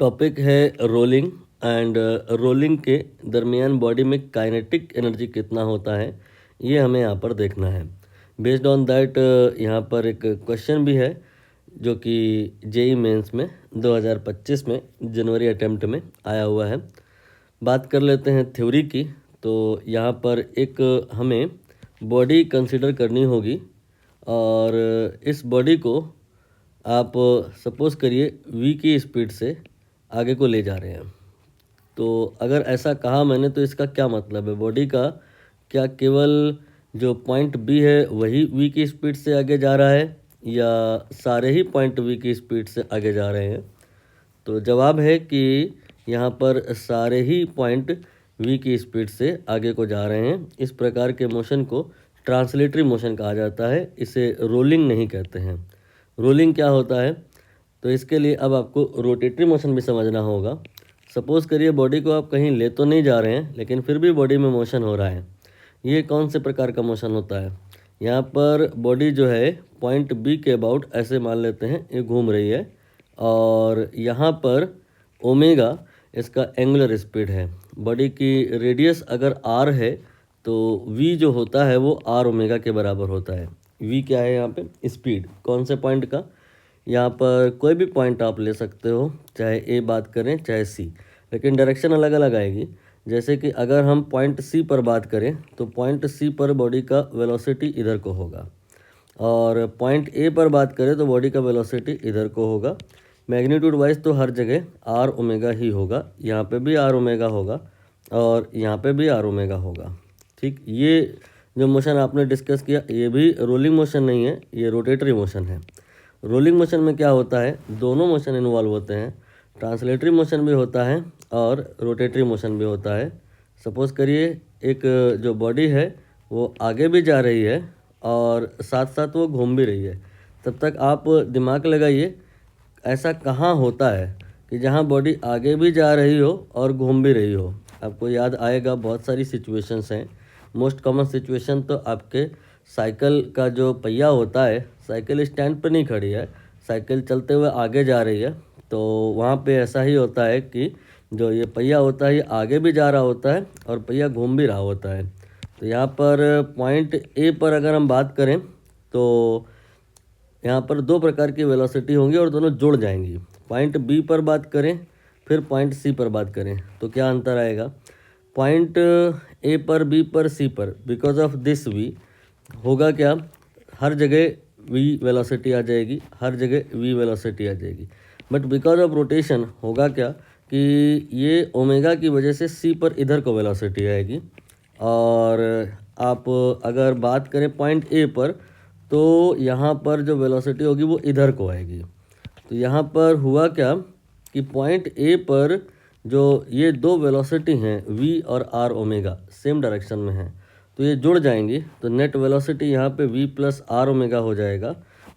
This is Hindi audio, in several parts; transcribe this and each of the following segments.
टॉपिक है रोलिंग एंड रोलिंग के दरमियान बॉडी में काइनेटिक एनर्जी कितना होता है, ये हमें यहाँ पर देखना है। बेस्ड ऑन दैट यहाँ पर एक क्वेश्चन भी है जो कि जेई मेंस में 2025 में जनवरी अटेम्प्ट में आया हुआ है। बात कर लेते हैं थ्योरी की। तो यहाँ पर एक हमें बॉडी कंसिडर करनी होगी और इस बॉडी को आप सपोज़ करिए v की स्पीड से आगे को ले जा रहे हैं। तो अगर ऐसा कहा मैंने तो इसका क्या मतलब है, बॉडी का क्या केवल जो पॉइंट बी है वही v की स्पीड से आगे जा रहा है या सारे ही पॉइंट v की स्पीड से आगे जा रहे हैं? तो जवाब है कि यहाँ पर सारे ही पॉइंट v की स्पीड से आगे को जा रहे हैं। इस प्रकार के मोशन को ट्रांसलेटरी मोशन कहा जाता है, इसे रोलिंग नहीं कहते हैं। रोलिंग क्या होता है, तो इसके लिए अब आपको रोटेटरी मोशन भी समझना होगा। सपोज़ करिए बॉडी को आप कहीं ले तो नहीं जा रहे हैं लेकिन फिर भी बॉडी में मोशन हो रहा है। ये कौन से प्रकार का मोशन होता है? यहाँ पर बॉडी जो है पॉइंट बी के अबाउट ऐसे मान लेते हैं ये घूम रही है और यहाँ पर ओमेगा इसका एंगुलर स्पीड है। बॉडी की रेडियस अगर आर है तो वी जो होता है वो आर ओमेगा के बराबर होता है। वी क्या है यहाँ पे? स्पीड। कौन से पॉइंट का? यहाँ पर कोई भी पॉइंट आप ले सकते हो, चाहे ए बात करें चाहे सी, लेकिन डायरेक्शन अलग अलग आएगी। जैसे कि अगर हम पॉइंट सी पर बात करें तो पॉइंट सी पर बॉडी का वेलोसिटी इधर को होगा और पॉइंट ए पर बात करें तो बॉडी का वेलोसिटी इधर को होगा। मैग्नीट्यूड वाइज तो हर जगह आर ओमेगा ही होगा, यहाँ पे भी आर ओमेगा होगा और यहाँ पे भी आर ओमेगा होगा। ठीक, ये जो मोशन आपने डिस्कस किया ये भी रोलिंग मोशन नहीं है, ये रोटेटरी मोशन है। रोलिंग मोशन में क्या होता है, दोनों मोशन इन्वॉल्व होते हैं, ट्रांसलेटरी मोशन भी होता है और रोटेटरी मोशन भी होता है। सपोज़ करिए एक जो बॉडी है वो आगे भी जा रही है और साथ साथ वो घूम भी रही है। तब तक आप दिमाग लगाइए ऐसा कहाँ होता है कि जहाँ बॉडी आगे भी जा रही हो और घूम भी रही हो। आपको याद आएगा बहुत सारी सिचुएशंस हैं। मोस्ट कॉमन सिचुएशन तो आपके साइकिल का जो पहिया होता है, साइकिल स्टैंड पर नहीं खड़ी है, साइकिल चलते हुए आगे जा रही है, तो वहाँ पे ऐसा ही होता है कि जो ये पहिया होता है ये आगे भी जा रहा होता है और पहिया घूम भी रहा होता है। तो यहाँ पर पॉइंट ए पर अगर हम बात करें तो यहाँ पर दो प्रकार की वेलोसिटी होंगी और दोनों जुड़ जाएंगी। पॉइंट बी पर बात करें फिर पॉइंट सी पर बात करें तो क्या अंतर आएगा? पॉइंट ए पर, बी पर, सी पर बिकॉज ऑफ दिस वी होगा क्या, हर जगह वी वेलोसिटी आ जाएगी, हर जगह वी वेलोसिटी आ जाएगी। बट बिकॉज ऑफ रोटेशन होगा क्या कि ये ओमेगा की वजह से सी पर इधर को वेलोसिटी आएगी। और आप अगर बात करें पॉइंट ए पर तो यहाँ पर जो वेलोसिटी होगी वो इधर को आएगी। तो यहाँ पर हुआ क्या कि पॉइंट ए पर जो ये दो वेलोसिटी हैं v और r ओमेगा सेम डायरेक्शन में हैं, तो ये जुड़ जाएंगी, तो नेट वेलोसिटी यहाँ पे v प्लस आर ओमेगा हो जाएगा।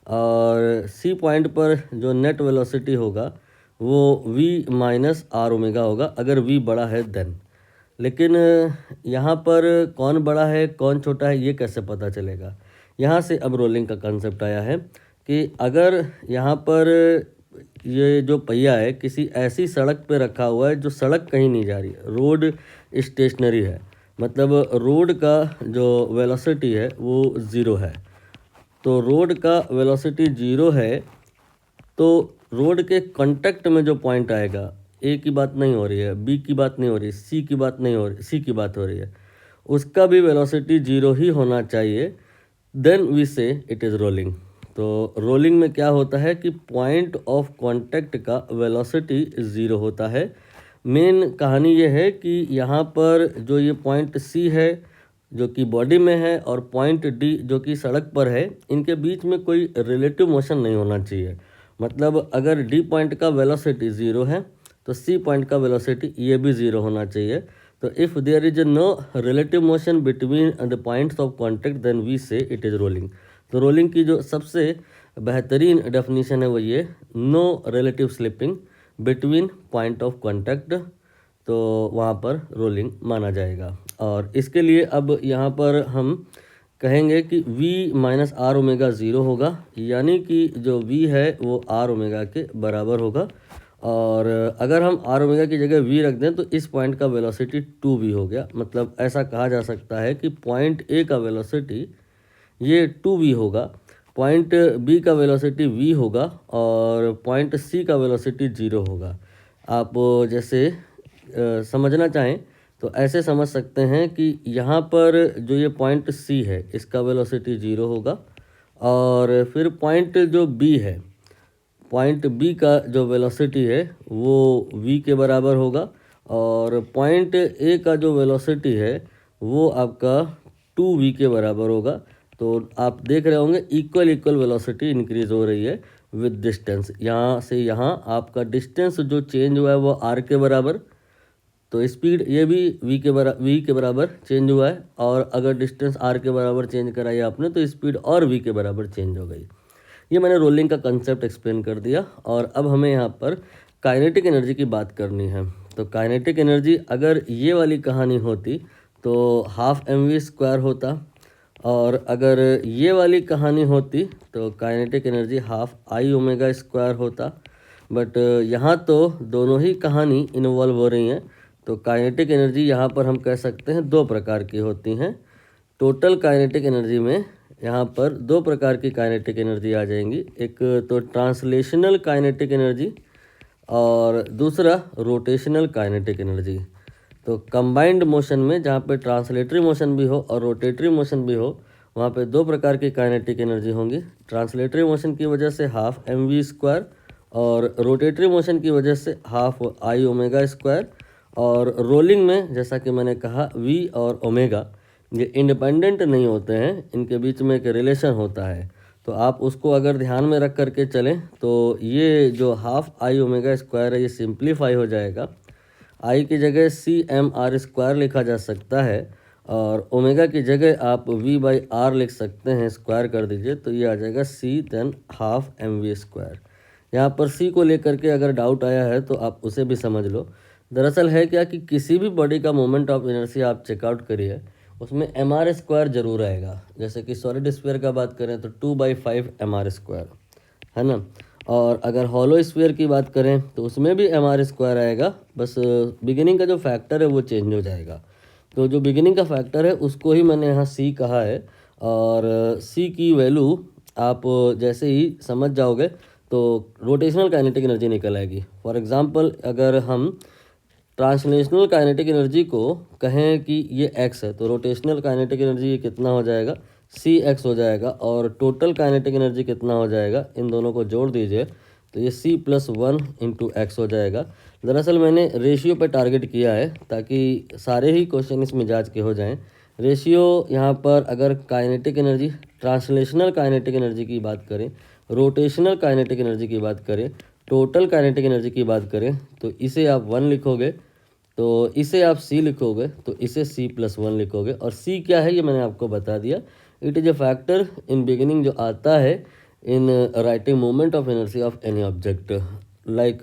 और सी पॉइंट पर जो नेट वेलोसिटी होगा वो v माइनस आर ओमेगा होगा अगर v बड़ा है देन। लेकिन यहाँ पर कौन बड़ा है कौन छोटा है ये कैसे पता चलेगा? यहाँ से अब रोलिंग का कंसेप्ट आया है कि अगर यहाँ पर ये जो पहिया है किसी ऐसी सड़क पे रखा हुआ है जो सड़क कहीं नहीं जा रही है, रोड स्टेशनरी है, मतलब रोड का जो वेलोसिटी है वो ज़ीरो है। तो रोड का वेलोसिटी ज़ीरो है तो रोड के कांटेक्ट में जो पॉइंट आएगा, ए की बात नहीं हो रही है, बी की बात नहीं हो रही, सी की बात नहीं हो रही, सी की बात हो रही है, उसका भी वेलोसिटी ज़ीरो ही होना चाहिए, then we say it is rolling. तो रोलिंग में क्या होता है कि पॉइंट ऑफ कांटेक्ट का वेलोसिटी ज़ीरो होता है। मेन कहानी ये है कि यहाँ पर जो ये पॉइंट सी है जो कि बॉडी में है और पॉइंट डी जो कि सड़क पर है, इनके बीच में कोई रिलेटिव मोशन नहीं होना चाहिए। मतलब अगर डी पॉइंट का वेलोसिटी ज़ीरो है तो सी पॉइंट का वेलोसिटी ये भी ज़ीरो होना चाहिए। तो if there is no relative motion between the points of contact then we say it is rolling. तो रोलिंग की जो सबसे बेहतरीन डेफिनेशन है वो ये, no relative slipping between point of contact, तो वहाँ पर रोलिंग माना जाएगा। और इसके लिए अब यहाँ पर हम कहेंगे कि v minus R omega zero होगा, यानी कि जो v है वो आर ओमेगा के बराबर होगा। और अगर हम आर ओमेगा की जगह वी रख दें तो इस पॉइंट का वेलोसिटी 2v हो गया। मतलब ऐसा कहा जा सकता है कि पॉइंट ए का वेलोसिटी ये 2v होगा, पॉइंट बी का वेलोसिटी v होगा और पॉइंट सी का वेलोसिटी 0 होगा। आप जैसे समझना चाहें तो ऐसे समझ सकते हैं कि यहाँ पर जो ये पॉइंट सी है इसका वेलोसिटी 0 होगा और फिर पॉइंट जो बी है, पॉइंट बी का जो वेलोसिटी है वो v के बराबर होगा और पॉइंट ए का जो वेलोसिटी है वो आपका 2v के बराबर होगा। तो आप देख रहे होंगे इक्वल इक्वल वेलोसिटी इंक्रीज हो रही है विद डिस्टेंस। यहाँ से यहाँ आपका डिस्टेंस जो चेंज हुआ है वो r के बराबर, तो स्पीड ये भी v के बराबर चेंज हुआ है और अगर डिस्टेंस r के बराबर चेंज कराई आपने तो स्पीड और v के बराबर चेंज हो गई। ये मैंने रोलिंग का कंसेप्ट एक्सप्लेन कर दिया और अब हमें यहाँ पर काइनेटिक एनर्जी की बात करनी है। तो काइनेटिक एनर्जी अगर ये वाली कहानी होती तो हाफ mv² होता और अगर ये वाली कहानी होती तो काइनेटिक एनर्जी हाफ I⍵² होता। बट यहाँ तो दोनों ही कहानी इन्वॉल्व हो रही हैं। तो काइनेटिक एनर्जी यहाँ पर हम कह सकते हैं दो प्रकार की होती हैं। टोटल काइनेटिक एनर्जी में यहाँ पर दो प्रकार की काइनेटिक एनर्जी आ जाएंगी, एक तो ट्रांसलेशनल काइनेटिक एनर्जी और दूसरा रोटेशनल काइनेटिक एनर्जी। तो कंबाइंड मोशन में जहाँ पे ट्रांसलेटरी मोशन भी हो और रोटेटरी मोशन भी हो वहाँ पे दो प्रकार की काइनेटिक एनर्जी होंगी। ट्रांसलेटरी मोशन की वजह से हाफ mv² और रोटेटरी मोशन की वजह से हाफ I⍵²। और रोलिंग में जैसा कि मैंने कहा v और ओमेगा ये इंडिपेंडेंट नहीं होते हैं, इनके बीच में एक रिलेशन होता है। तो आप उसको अगर ध्यान में रख करके चलें तो ये जो हाफ I⍵² है ये सिंप्लीफाई हो जाएगा। आई की जगह CMR² लिखा जा सकता है और ओमेगा की जगह आप v/r लिख सकते हैं, स्क्वायर कर दीजिए तो ये आ जाएगा c देन हाफ mv²। यहाँ पर c को लेकर के अगर डाउट आया है तो आप उसे भी समझ लो। दरअसल है क्या कि किसी भी बॉडी का मोमेंट ऑफ इनर्शिया आप चेकआउट करिए उसमें mr² जरूर आएगा। जैसे कि सॉलिड स्फीयर का बात करें तो 2/5 mr² है ना, और अगर हॉलो स्फीयर की बात करें तो उसमें भी mr² आएगा, बस बिगिनिंग का जो फैक्टर है वो चेंज हो जाएगा। तो जो बिगिनिंग का फैक्टर है उसको ही मैंने यहाँ c कहा है और c की वैल्यू आप जैसे ही समझ जाओगे तो रोटेशनल काइनेटिक एनर्जी निकल आएगी। फॉर एग्जांपल अगर हम ट्रांसलेशनल काइनेटिक एनर्जी को कहें कि ये x है तो रोटेशनल काइनेटिक एनर्जी ये कितना हो जाएगा, cx हो जाएगा और टोटल काइनेटिक एनर्जी कितना हो जाएगा, इन दोनों को जोड़ दीजिए तो ये c+1 × x हो जाएगा। दरअसल मैंने रेशियो पे टारगेट किया है ताकि सारे ही क्वेश्चन इस मिजाज के हो जाएं। रेशियो यहाँ पर अगर kinetic energy, translational kinetic energy की बात करें, रोटेशनल काइनेटिक एनर्जी की बात करें, टोटल काइनेटिक एनर्जी की बात करें तो इसे आप 1 लिखोगे, तो इसे आप c लिखोगे तो इसे c+1 लिखोगे। और c क्या है ये मैंने आपको बता दिया, it is a factor in beginning जो आता है in writing moment of inertia of any object like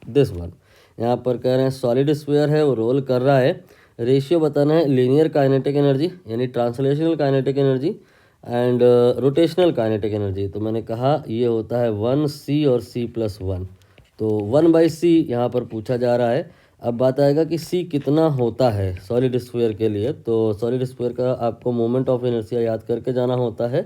this one. यहाँ पर कह रहे हैं सॉलिड स्फीयर है वो रोल कर रहा है, रेशियो बताना है लीनियर काइनेटिक एनर्जी यानी translational kinetic energy and rotational kinetic energy. तो मैंने कहा ये होता है 1c और c+1, तो 1/c यहाँ पर पूछा जा रहा है। अब बात आएगा कि c कितना होता है सॉलिड स्फीयर के लिए, तो सॉलिड स्फीयर का आपको मोमेंट ऑफ इनर्शिया याद करके जाना होता है।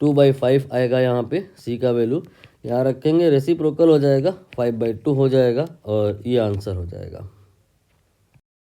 2/5 आएगा यहाँ पे c का वैल्यू, यहाँ रखेंगे रेसिप्रोकल हो जाएगा 5/2 हो जाएगा और ये आंसर हो जाएगा।